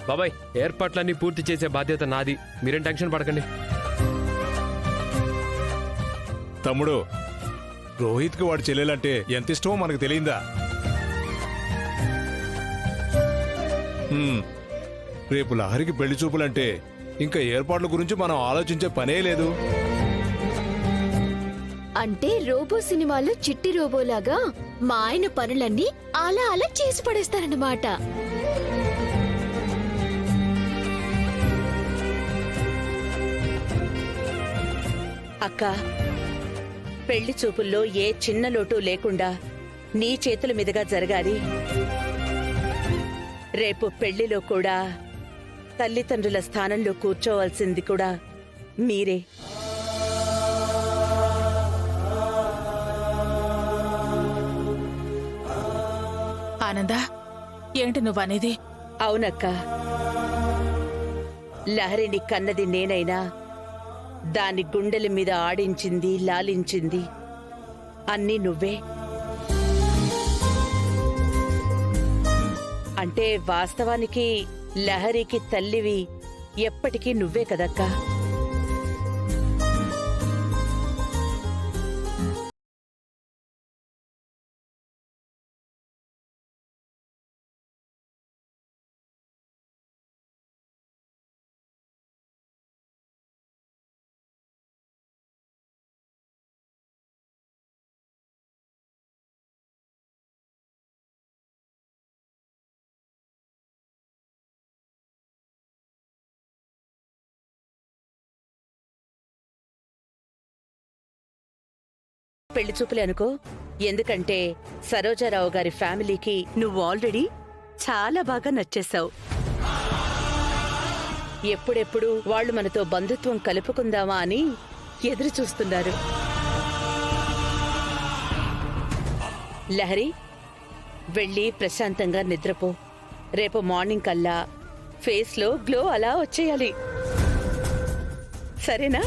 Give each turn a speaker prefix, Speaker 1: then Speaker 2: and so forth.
Speaker 1: బాబాయ్ ఏర్పాట్లన్నీ పూర్తి చేసే బాధ్యత నాది, మీరేం టెన్షన్ పడకండి.
Speaker 2: తమ్ముడు, రోహిత్కి వాడి చెల్లెలంటే ఎంత ఇష్టమో మనకు తెలియందా? రేపు లహరికి పెళ్లి చూపులంటే ఇంకా ఏర్పాట్ల గురించి మనం ఆలోచించే పనే లేదు.
Speaker 3: అంటే రోబో సినిమాలో చిట్టి రోబోలాగా మా ఆయన పనులన్నీ అలా అలా చేసి పడేస్తారన్నమాట.
Speaker 4: అక్క, పెళ్లి చూపుల్లో ఏ చిన్న లోటు లేకుండా నీ చేతుల మీదుగా జరగాలి. రేపు పెళ్లిలో కూడా తల్లిదండ్రుల స్థానంలో కూర్చోవలసింది కూడా మీరే.
Speaker 5: ఆనందా, ఏంటి నువ్వనేది?
Speaker 4: అవునక్క, లహరిని కన్నది నేనైనా దాని గుండెల మీద ఆడించింది, లాలించింది అన్నీ నువ్వే. అంటే వాస్తవానికి లహరికి తల్లివి ఎప్పటికీ నువ్వే కదక్కా. పెళ్లి చూపులే అనుకో, ఎందుకంటే సరోజారావు గారి ఫ్యామిలీకి నువ్వు ఆల్రెడీ చాలా బాగా నచ్చేశావు. ఎప్పుడెప్పుడు వాళ్ళు మనతో బంధుత్వం కలుపుకుందామా అని ఎదురు చూస్తున్నారు. లహరి, వెళ్ళి ప్రశాంతంగా నిద్రపో. రేపు మార్నింగ్ కల్లా ఫేస్లో గ్లో అలా వచ్చేయాలి, సరేనా?